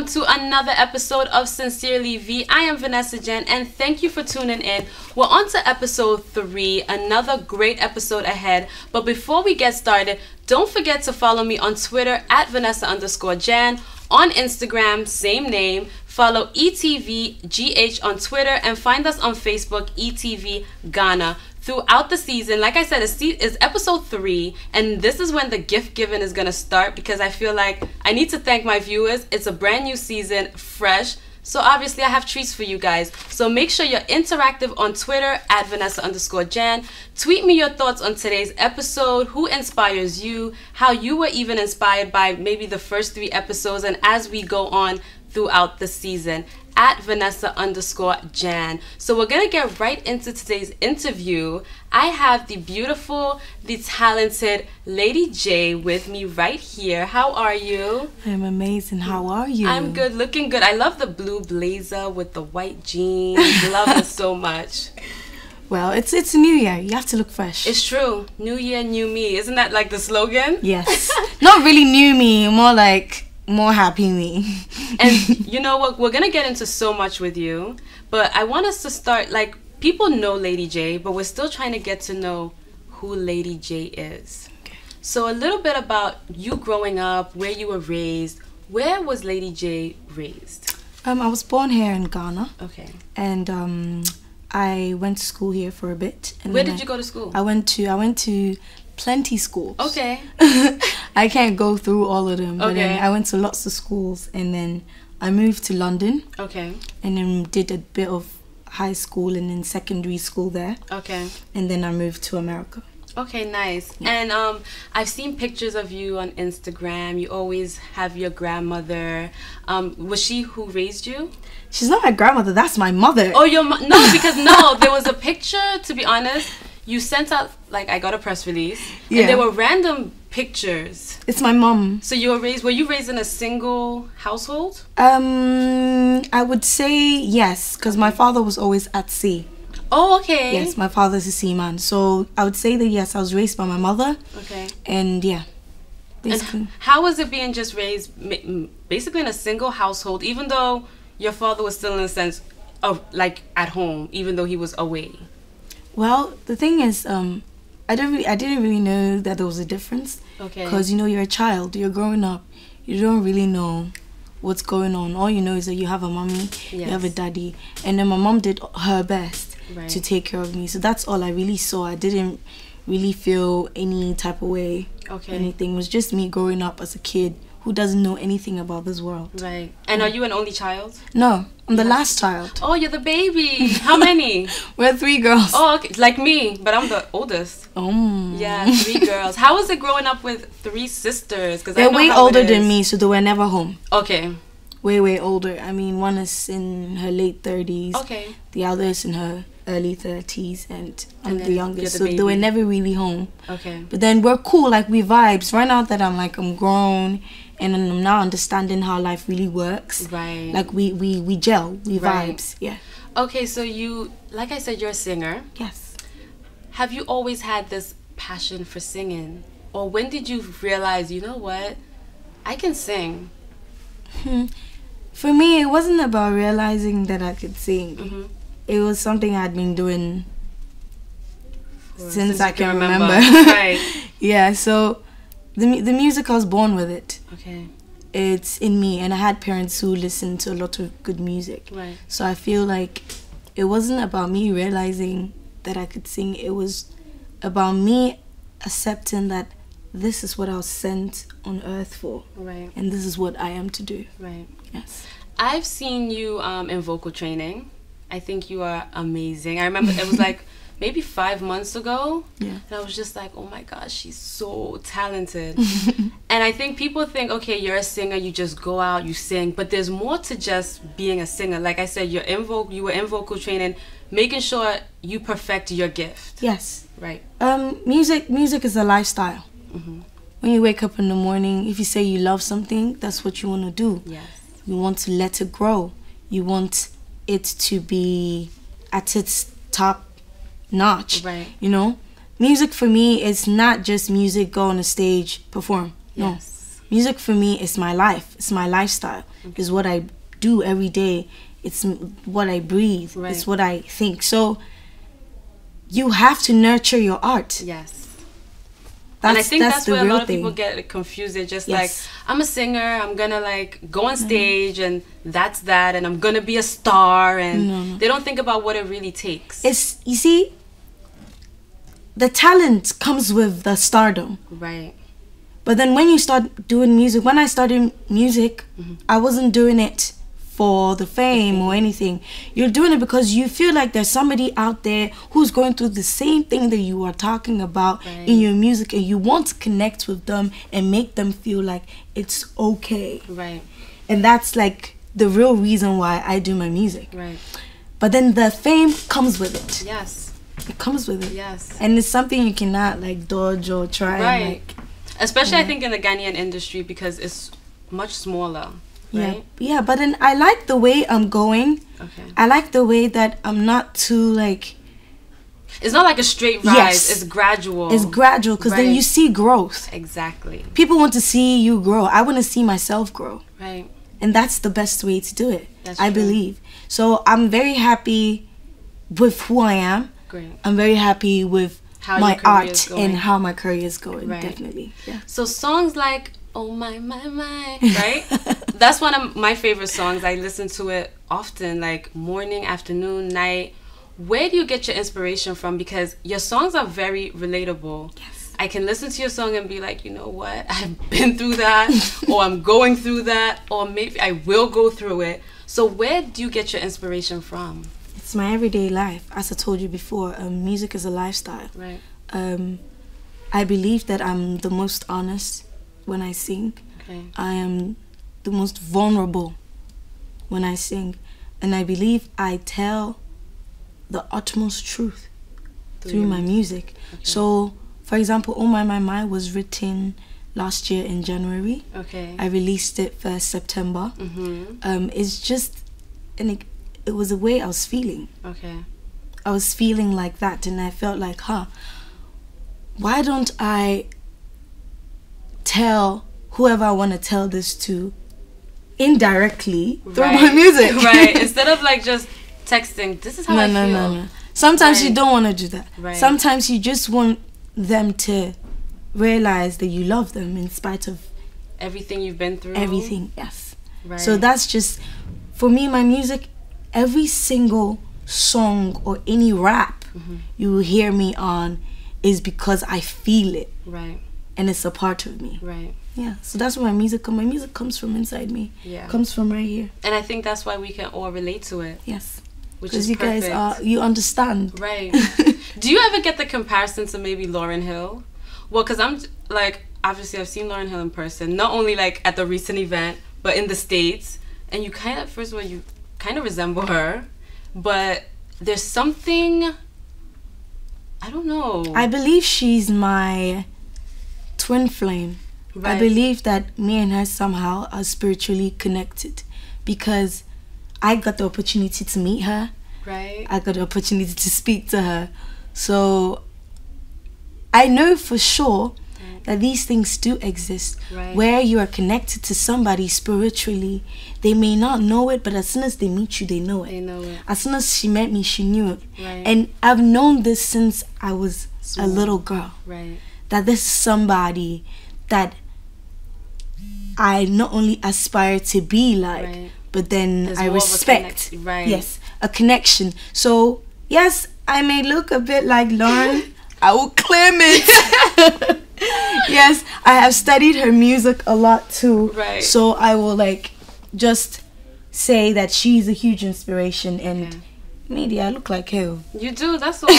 welcome to another episode of Sincerely V. I am Vanessa Gyan, and thank you for tuning in. We're on to episode 3, another great episode ahead. But before we get started, don't forget to follow me on Twitter at Vanessa_Gyan, on Instagram, same name. Follow ETVGH on Twitter and find us on Facebook, ETV Ghana. Throughout the season, like I said, it's episode 3, and this is when the gift giving is going to start, because I feel like I need to thank my viewers. It's a brand new season, fresh, so obviously I have treats for you guys. So make sure you're interactive on Twitter at Vanessa_Gyan. Tweet me your thoughts on today's episode, who inspires you, how you were even inspired by maybe the first 3 episodes, and as we go on throughout the season at Vanessa_Gyan. So we're gonna get right into today's interview. I have the beautiful, the talented Lady Jay with me right here. How are you? I'm amazing. How are you? I'm good, looking good. I love the blue blazer with the white jeans. Love it so much. Well, it's a new year. You have to look fresh. It's true. New year, new me. Isn't that like the slogan? Yes. Not really new me, more like more happy me. And you know what, we're gonna get into so much with you, but I want us to start, like, people know Lady Jay, but we're still trying to get to know who Lady Jay is. Okay. So a little bit about you growing up, where you were raised. Where was Lady Jay raised? I was born here in Ghana. Okay. And I went to school here for a bit. And where did you go to school? I went to plenty schools. Okay. I can't go through all of them. But Okay. then I went to lots of schools, and then I moved to London. Okay. And then did a bit of high school and then secondary school there. Okay. And then I moved to America. Okay, nice. Yeah. And I've seen pictures of you on Instagram. You always have your grandmother. Was she who raised you? She's not my grandmother, that's my mother. Oh, no, because no, there was a picture, to be honest. You sent out, like, I got a press release, Yeah. and there were random pictures. It's my mom. So were you raised in a single household? I would say yes, because my father was always at sea. Oh, okay. Yes, my father's a seaman. So I would say that yes, I was raised by my mother. Okay. And yeah, basically. And how was it being just raised basically in a single household, even though your father was still in a sense of, like, at home, even though he was away? Well, the thing is, I didn't really know that there was a difference. Okay. Because, you know, you're a child, you're growing up, you don't really know what's going on. All you know is that you have a mommy, you have a daddy, and then my mom did her best to take care of me. So that's all I really saw. I didn't really feel any type of way. Okay. Anything. It was just me growing up as a kid who doesn't know anything about this world. Right. And are you an only child? No, I'm the last child. Oh, you're the baby. How many? We're 3 girls. Oh, okay. Like me, but I'm the oldest. Oh. Yeah, 3 girls. How was it growing up with 3 sisters? Because they're way older than me, so they were never home. Okay. Way older. I mean, one is in her late 30s. Okay. The other is in her early 30s, and I'm the youngest, so baby. they were never really home. Okay. But then we're cool, like we vibes. Right now that I'm grown, and I'm now understanding how life really works. Right. Like we gel, we Right. vibes. Yeah. Okay, so you, like I said, you're a singer. Yes. Have you always had this passion for singing? Or when did you realize, you know what, I can sing? For me, it wasn't about realizing that I could sing. Mm-hmm. It was something I'd been doing since I you can remember. Right. Yeah, so the music, I was born with it. Okay. It's in me, and I had parents who listened to a lot of good music. Right. So I feel like it wasn't about me realizing that I could sing. It was about me accepting that this is what I was sent on earth for. Right. And this is what I am to do. Right. Yes. I've seen you in vocal training. I think you are amazing. I remember it was like maybe 5 months ago. Yeah. And I was just like, oh my gosh, she's so talented. And I think people think, okay, you're a singer, you just go out, you sing. But there's more to just being a singer. Like I said, you were in vocal training, making sure you perfect your gift. Yes. Right. Music is a lifestyle. Mm-hmm. When you wake up in the morning, if you say you love something, that's what you want to do. Yes. You want to let it grow. You want it to be at its top notch. Right. You know, music for me is not just music, go on a stage, perform. No. Yes. music for me is my life. It's my lifestyle. It's what I do every day. It's what I breathe. Right. It's what I think. So you have to nurture your art. Yes. And I think that's where a lot of people get confused. They're just like, I'm a singer, I'm gonna like go on stage and that's that, and I'm gonna be a star, and they don't think about what it really takes. It's, you see, the talent comes with the stardom. Right. But then when you start doing music, when I started music, I wasn't doing it for the fame or anything. You're doing it because you feel like there's somebody out there who's going through the same thing that you are talking about in your music, and you want to connect with them and make them feel like it's okay. Right. And that's like the real reason why I do my music. Right. But then the fame comes with it. Yes. It comes with it. Yes. And it's something you cannot like dodge or try. Right. And, like, especially I think in the Ghanaian industry, because it's much smaller. Right? Yeah, but then I like the way I'm going. Okay. I like the way that I'm not too like... It's not like a straight rise. Yes. It's gradual. It's gradual, because then you see growth. Exactly. People want to see you grow. I want to see myself grow. Right. And that's the best way to do it. I believe. So I'm very happy with who I am. Great. I'm very happy with my art and how my career is going. Right. Definitely. Yeah. So songs like "Oh My My My," right? That's one of my favorite songs. I listen to it often, like morning, afternoon, night. Where do you get your inspiration from? Because your songs are very relatable. Yes. I can listen to your song and be like, you know what? I've been through that, or I'm going through that, or maybe I will go through it. So where do you get your inspiration from? It's my everyday life. As I told you before, music is a lifestyle. Right. I believe that I'm the most honest when I sing. Okay. I am the most vulnerable when I sing, and I believe I tell the utmost truth through my music. Okay. So, for example, "Oh My My My" was written last year in January. Okay. I released it 1st September. It's just, and it was the way I was feeling. Okay. I was feeling like that, and I felt like, why don't I tell whoever I want to tell this to indirectly through my music? Right. Instead of like just texting, this is how I feel. No. Sometimes you don't want to do that. Right. Sometimes you just want them to realize that you love them in spite of everything you've been through. Everything, yes. Right. So that's just, for me, my music, every single song or any rap you will hear me on is because I feel it. Right. And it's a part of me. Right. Yeah. So that's where my music comes. My music comes from inside me. Yeah. Comes from right here. And I think that's why we can all relate to it. Yes. Because you guys you understand. Right. Do you ever get the comparison to maybe Lauryn Hill? Well, because I'm like, obviously I've seen Lauryn Hill in person, not only like at the recent event, but in the States. And you kind of, first of all, you kind of resemble her, but there's something, I don't know. I believe she's my twin flame. Right. I believe that me and her somehow are spiritually connected, because I got the opportunity to meet her. Right. I got the opportunity to speak to her. So I know for sure that these things do exist. Right. Where you are connected to somebody spiritually, they may not know it, but as soon as they meet you, they know it. They know it. As soon as she met me, she knew it. Right. And I've known this since I was a little girl. Right. That this is somebody that I not only aspire to be like, right. but then I respect. Right. Yes, a connection. So yes, I may look a bit like Lauryn. I will claim it. Yes, I have studied her music a lot too. Right. So I will like just say that she's a huge inspiration, and maybe I look like her. You do, that's all.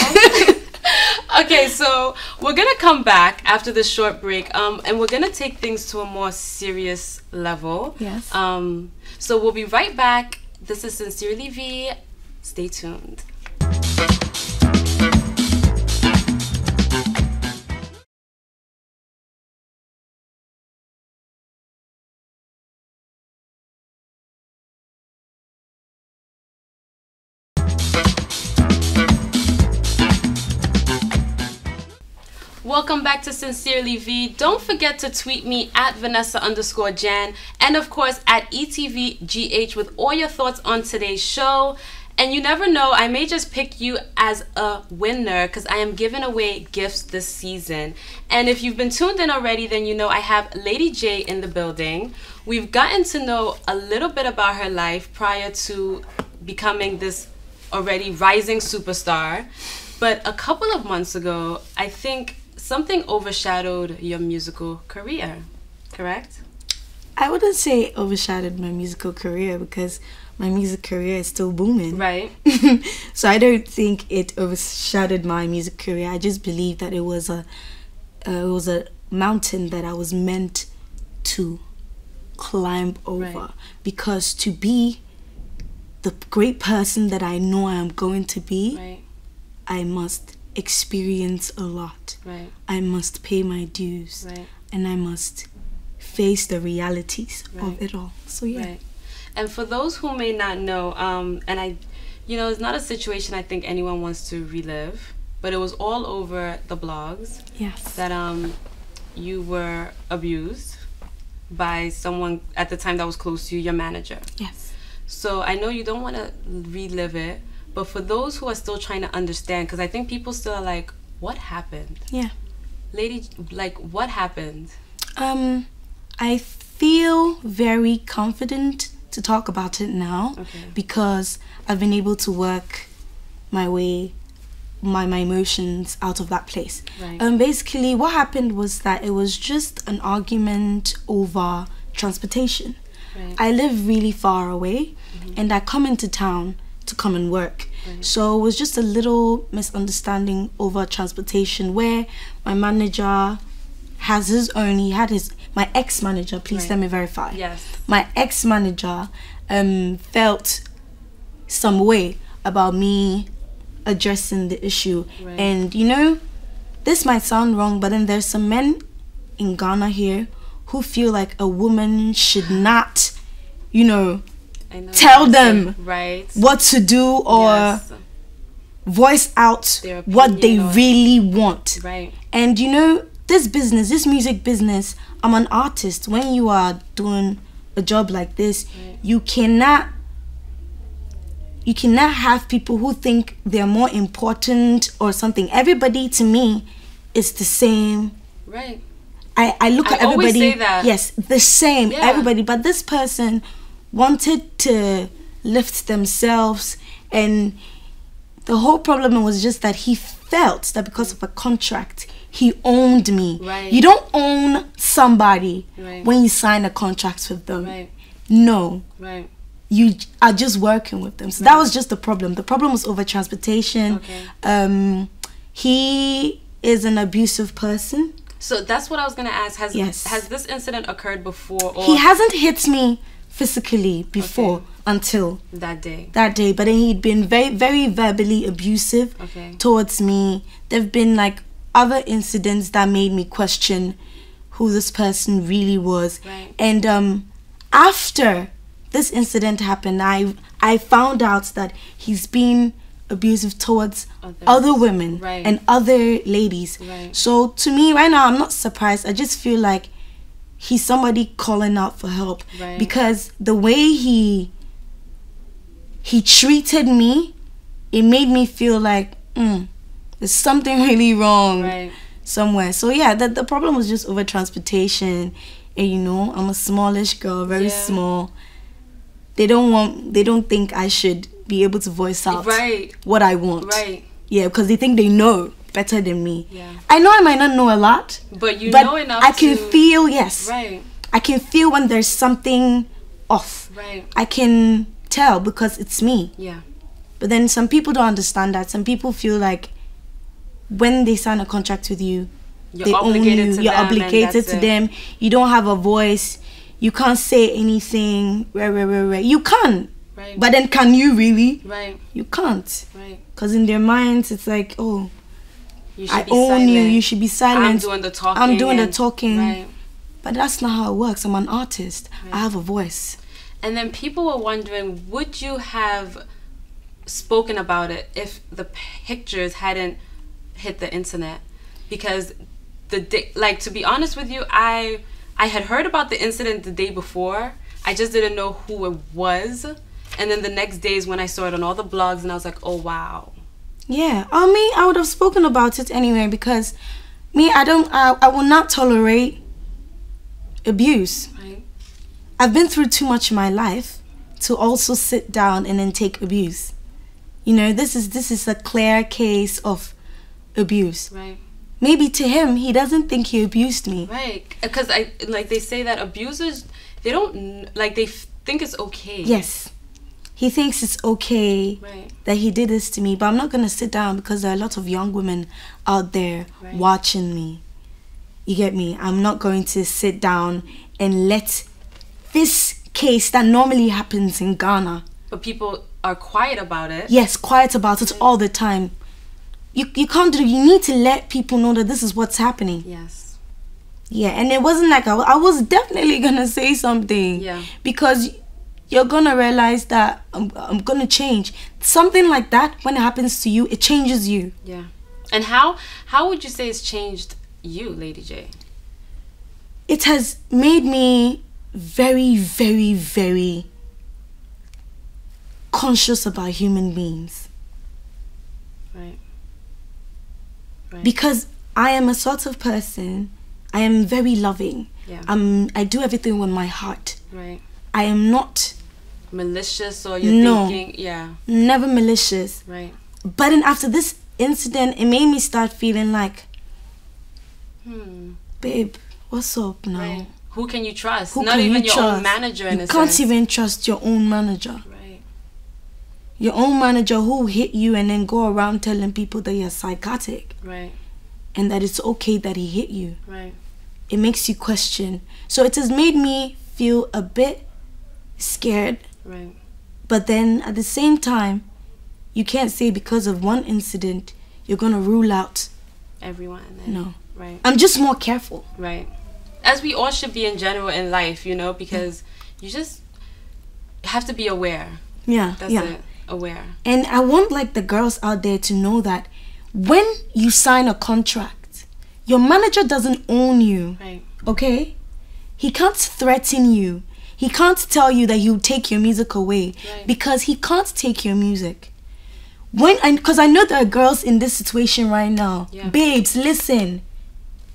Okay, so we're gonna come back after this short break, and we're gonna take things to a more serious level. Yes. So we'll be right back. This is Sincerely V. Stay tuned. welcome back to Sincerely V. Don't forget to tweet me at Vanessa_Gyan and of course at ETVGH with all your thoughts on today's show. And you never know, I may just pick you as a winner because I am giving away gifts this season. And if you've been tuned in already, then you know I have Lady Jay in the building. We've gotten to know a little bit about her life prior to becoming this already rising superstar. But a couple of months ago, I think something overshadowed your musical career, correct? I wouldn't say overshadowed my musical career because my music career is still booming. Right. So I don't think it overshadowed my music career. I just believe that it was a mountain that I was meant to climb over. Right. Because to be the great person that I know I am going to be, right, I must experience a lot. Right. I must pay my dues. Right. And I must face the realities, right, of it all. So yeah. Right. And for those who may not know, it's not a situation I think anyone wants to relive, but it was all over the blogs. Yes. That you were abused by someone at the time that was close to you, your manager. Yes. So I know you don't want to relive it, but for those who are still trying to understand, because I think people still are like, what happened? Yeah. Lady, like, what happened? I feel very confident to talk about it now, okay, because I've been able to work my way, my emotions out of that place. Right. Basically, what happened was that it was just an argument over transportation. Right. I live really far away, mm-hmm, and I come into town to come and work. Right. So it was just a little misunderstanding over transportation where my manager has his own, my ex-manager, please, right, let me verify. Yes. My ex-manager felt some way about me addressing the issue. Right. And this might sound wrong, but then there's some men in Ghana here who feel like a woman should not, tell them, right, what to do or, yes, voice out what they really want. Right. And this music business, I'm an artist. When you are doing a job like this, right, you cannot have people who think they're more important or something. Everybody to me is the same. Right. I look at everybody. Always say that. Yes, the same. Yeah. Everybody. But this person wanted to lift themselves, and the whole problem was just that he felt that because of a contract, he owned me. Right. You don't own somebody, right, when you sign a contract with them. Right. No. Right. You are just working with them. So right, that was just the problem. The problem was over transportation. Okay. He is an abusive person. So that's what I was going to ask. Has this incident occurred before? Or? He hasn't hit me physically before, okay, until that day. But then he'd been very, very verbally abusive, okay, towards me. There've been like other incidents that made me question who this person really was. Right. And after this incident happened, I found out that he's been abusive towards other women, right, and other ladies. Right. So to me right now, I'm not surprised. I just feel like he's somebody calling out for help. Right. Because the way he treated me, it made me feel like there's something really wrong, right, somewhere. So yeah, the problem was just over transportation. And I'm a smallish girl, very, yeah, small. They don't think I should be able to voice out, right, what I want. Right. Yeah, because they think they know better than me. Yeah. I know I might not know a lot, but know enough. I can feel, yes. Right. I can feel when there's something off. Right. I can tell because it's me. Yeah. But then some people don't understand that. Some people feel like when they sign a contract with you, they own you. You're obligated to them. You don't have a voice. You can't say anything. Right. You can. Right. But then can you really? Right. You can't. Right. Because in their minds, it's like, oh, I own you. You should be silent. I'm doing the talking. Right. But that's not how it works. I'm an artist. Right. I have a voice. And then people were wondering, would you have spoken about it if the pictures hadn't hit the internet? Because the day, like, to be honest with you, I had heard about the incident the day before. I just didn't know who it was. And then the next day is when I saw it on all the blogs, and I was like, oh, wow. Yeah. I would have spoken about it anyway, because I will not tolerate abuse. Right. I've been through too much in my life to also sit down and then take abuse. You know, this is a clear case of abuse. Right. Maybe to him, he doesn't think he abused me. Right. Because they say that abusers, they don't, like, they think it's okay. Yes. He thinks it's okay right. that he did this to me, but I'm not going to sit down because there are a lot of young women out there right. watching me. You get me? I'm not going to sit down and let this case that normally happens in Ghana. But people are quiet about it. Yes, quiet about it all the time. You can't do it. You need to let people know that this is what's happening. Yes. Yeah, and it wasn't like I was definitely going to say something. Yeah. Because you're going to realize that I'm going to change. Something like that, when it happens to you, it changes you. Yeah. And how would you say it's changed you, Lady Jay? It has made me very, very, very conscious about human beings. Right. Right. Because I am a sort of person, I am very loving. Yeah. I do everything with my heart. Right. I am not malicious, or you're thinking, yeah. Never malicious. Right. But then after this incident, it made me start feeling like, babe, what's up now? Right. Who can you trust? Who Not can even you your trust? own manager, in a You can't sense. even trust your own manager. Right. Your own manager who hit you and then go around telling people that you're psychotic. Right. And that it's okay that he hit you. Right. It makes you question. So it has made me feel a bit scared. Right. But then at the same time, you can't say because of one incident you're gonna rule out everyone. No. Right. I'm just more careful. Right. As we all should be in general in life, you know, because you just have to be aware. Yeah. That's it. Aware. And I want, like, the girls out there to know that when you sign a contract, your manager doesn't own you. Right. Okay? He can't threaten you. He can't tell you that he'll take your music away. Right. Because he can't take your music. Because I know there are girls in this situation right now. Yeah. Babes, listen.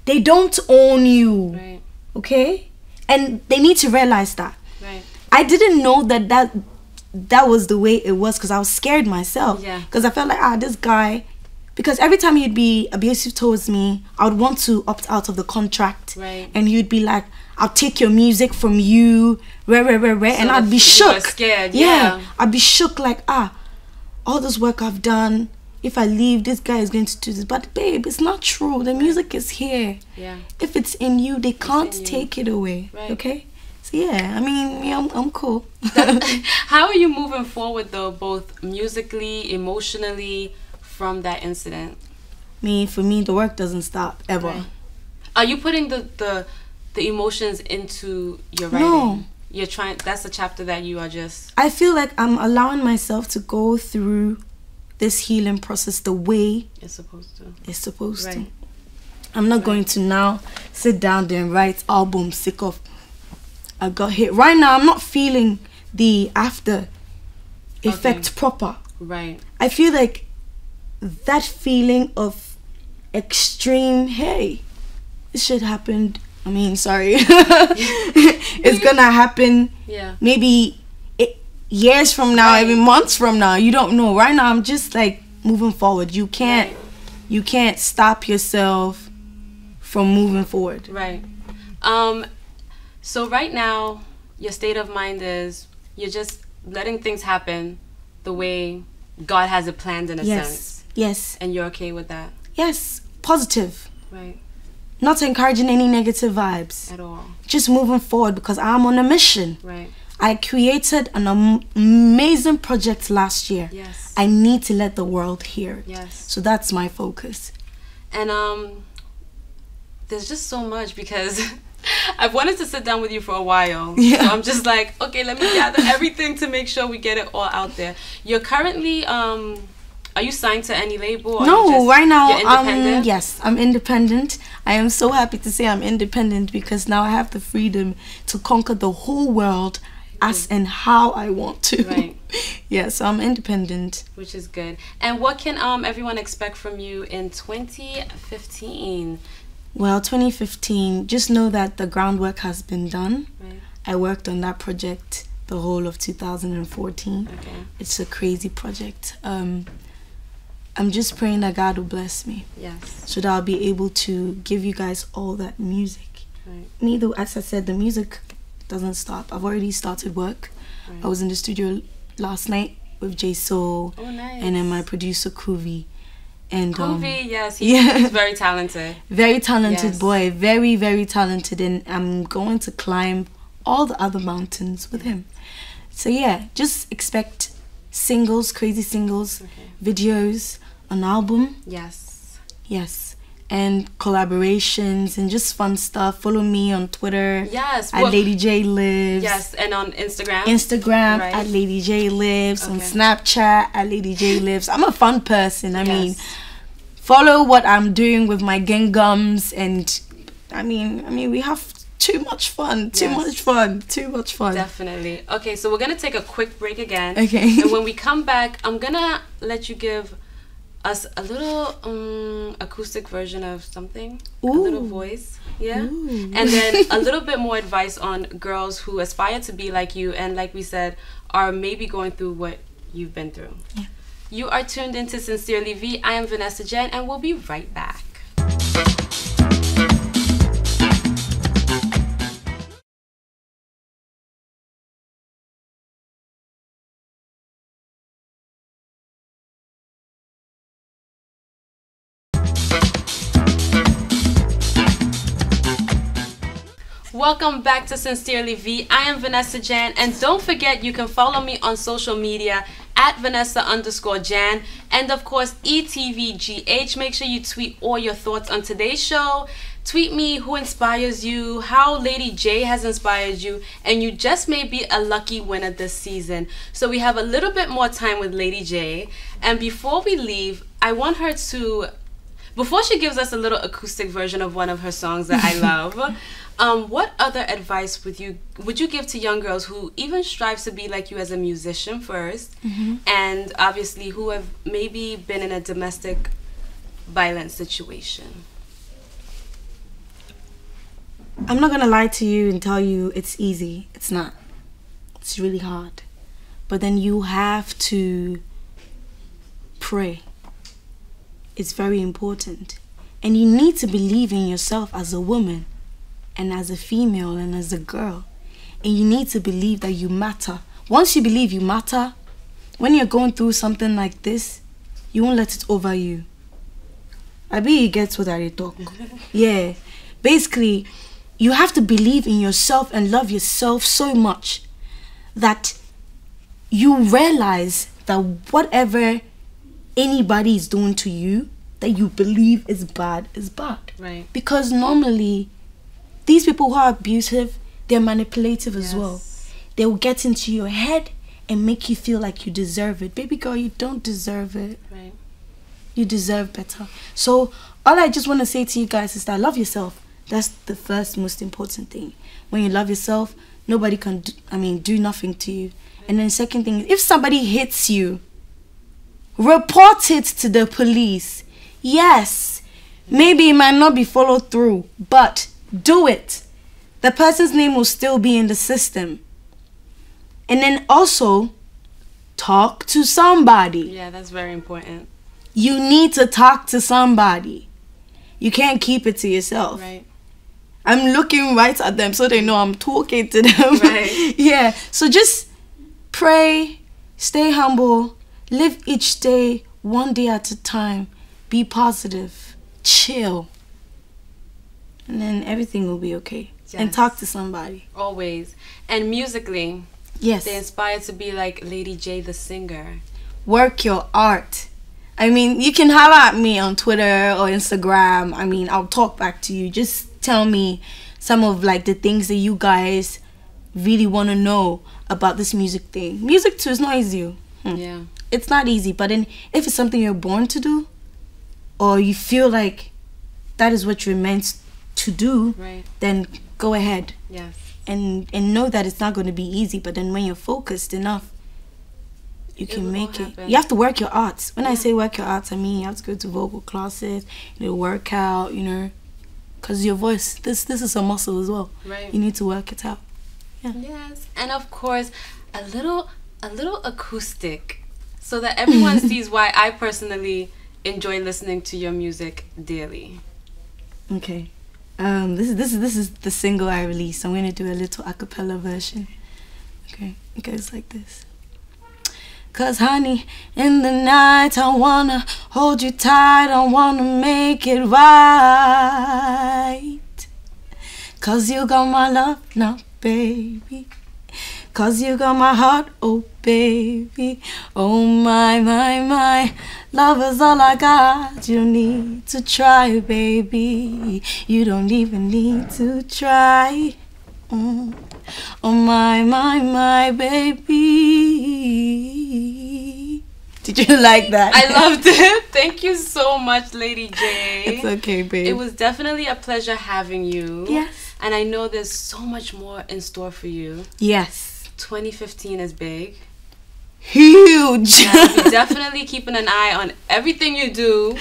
They don't own you. Right. Okay? And they need to realize that. Right. I didn't know that was the way it was, because I was scared myself. Yeah. Because I felt like, this guy... Because every time he'd be abusive towards me, I would want to opt out of the contract. Right. And he would be like, I'll take your music from you, and I'd be shook. You were scared, yeah. I'd be shook, like, all this work I've done, if I leave, this guy is going to do this. But babe, it's not true. The music is here. Yeah. If it's in you, they can't take it away. Right. Okay? So yeah, I mean, yeah, I'm cool. How are you moving forward though, both musically, emotionally, from that incident? For me, the work doesn't stop ever. Right. Are you putting the emotions into your writing? No. You're trying. That's a chapter that you are just. I feel like I'm allowing myself to go through this healing process the way it's supposed to. It's supposed right. to. I'm not going to now sit down there and write album sick of. I got hit. Right now, I'm not feeling the after effect proper. Right. I feel like that feeling of extreme, hey, this shit happened. I mean, sorry. It's gonna happen. Yeah. Maybe years from now, right. maybe months from now. You don't know. Right now, I'm just like moving forward. You can't stop yourself from moving forward. Right. So right now, your state of mind is you're just letting things happen the way God has it planned in a sense. Yes. And you're okay with that? Yes. Positive. Right. Not encouraging any negative vibes. At all. Just moving forward because I'm on a mission. Right. I created an amazing project last year. Yes. I need to let the world hear it. Yes. So that's my focus. And there's just so much because I've wanted to sit down with you for a while. Yeah. So I'm just like, okay, let me gather everything to make sure we get it all out there. You're currently Are you signed to any label? Or no, right now, yes, I'm independent. I am so happy to say I'm independent because now I have the freedom to conquer the whole world as and how I want to. Right. Yeah, so I'm independent. Which is good. And what can everyone expect from you in 2015? Well, 2015, just know that the groundwork has been done. Right. I worked on that project the whole of 2014. Okay. It's a crazy project. I'm just praying that God will bless me. Yes. So that I'll be able to give you guys all that music. Right. Me, though, as I said, the music doesn't stop. I've already started work. Right. I was in the studio last night with Jaye, oh, nice. and then my producer Kuvi. And yes, he's very talented. Very talented yes. boy, very, very talented, and I'm going to climb all the other mountains with him. So yeah, just expect singles, crazy singles, videos, an album. Yes. And collaborations and just fun stuff. Follow me on Twitter. Yes. At Lady Jay Lives. Yes, and on Instagram. Right. At Lady Jay Lives. On Snapchat at Lady Jay Lives. I'm a fun person. I mean, follow what I'm doing with my gingums, and I mean, we have too much fun. Too much fun. Definitely. Okay, so we're gonna take a quick break again. Okay. And when we come back, I'm gonna let you give us a little acoustic version of something. Ooh. A little voice. Yeah. Ooh. And then a little bit more advice on girls who aspire to be like you and, like we said, are maybe going through what you've been through. Yeah. You are tuned into Sincerely V. I am Vanessa Gyan, and we'll be right back. Welcome back to Sincerely V. I am Vanessa Gyan, and don't forget you can follow me on social media at Vanessa_Jan, and of course ETVGH. Make sure you tweet all your thoughts on today's show. Tweet me who inspires you, how Lady Jay has inspired you, and you just may be a lucky winner this season. So we have a little bit more time with Lady Jay, and before we leave, I want her to, before she gives us a little acoustic version of one of her songs that I love, what other advice would you give to young girls who even strive to be like you as a musician first, and obviously who have maybe been in a domestic violence situation? I'm not gonna lie to you and tell you it's easy. It's not. It's really hard. But then you have to pray. It's very important. And you need to believe in yourself as a woman, and as a female, and as a girl. And you need to believe that you matter. Once you believe you matter, when you're going through something like this, you won't let it over you. I bet you get what I talk. Yeah. Basically, you have to believe in yourself and love yourself so much that you realize that whatever anybody is doing to you that you believe is bad is bad. Right. Because normally, these people who are abusive, they're manipulative as well. They will get into your head and make you feel like you deserve it. Baby girl, you don't deserve it. Right. You deserve better. So all I just want to say to you guys is that love yourself. That's the first most important thing. When you love yourself, nobody can do nothing to you. And then the second thing is, if somebody hits you, report it to the police. Yes, maybe it might not be followed through, but do it. The person's name will still be in the system. And then also, talk to somebody. Yeah, that's very important. You need to talk to somebody. You can't keep it to yourself. Right. I'm looking right at them so they know I'm talking to them. Right. Yeah. So just pray, stay humble, live each day one day at a time, be positive, chill, and then everything will be okay. Yes. And talk to somebody. Always. And musically, yes, they inspire to be like Lady Jay the singer. Work your art. I mean, you can holler at me on Twitter or Instagram. I mean, I'll talk back to you. Just tell me some of like the things that you guys really want to know about this music thing. Music too is not easy. Yeah. it's not easy. But then if it's something you're born to do, or you feel like that is what you're meant to do, right, then go ahead. Yes. And know that it's not going to be easy. But then when you're focused enough, you can make it. You have to work your arts. When I say work your arts, I mean you have to go to vocal classes, work out, because your voice, this is a muscle as well. Right. You need to work it out. Yeah. Yes, and of course, a little acoustic, so that everyone sees why I personally enjoy listening to your music daily. Okay. This is the single I released. I'm gonna do a little a cappella version. Okay, it goes like this. 'Cause honey, in the night I wanna hold you tight, I wanna make it right. 'Cause you got my love now, baby. 'Cause you got my heart, oh baby. Oh my, love is all I got. You don't need to try, baby. You don't even need to try. Oh my baby. Did you like that? I loved it. Thank you so much, Lady Jay. It's okay, babe. It was definitely a pleasure having you. Yes. And I know there's so much more in store for you. Yes. 2015 is big. Huge. And I'll be definitely keeping an eye on everything you do,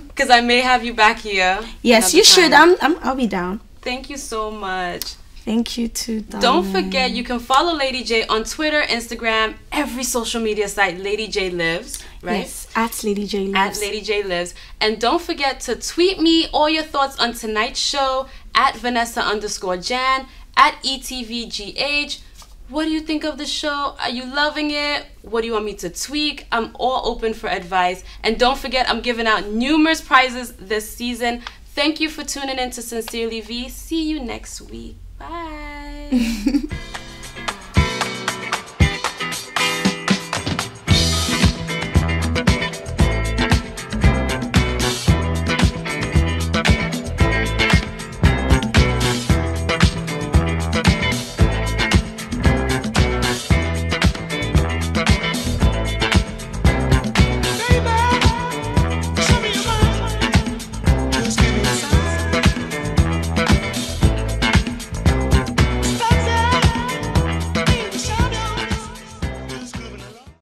because I may have you back here. Yes, you should. I'll be down. Thank you so much. Thank you too, darling. Don't forget, you can follow Lady Jay on Twitter, Instagram, every social media site. Lady Jay Lives, right? Yes, at Lady Jay Lives. At Lady Jay Lives. And don't forget to tweet me all your thoughts on tonight's show at Vanessa_Gyan, at ETVGH. What do you think of the show? Are you loving it? What do you want me to tweak? I'm all open for advice. And don't forget, I'm giving out numerous prizes this season. Thank you for tuning in to Sincerely V. See you next week. Bye.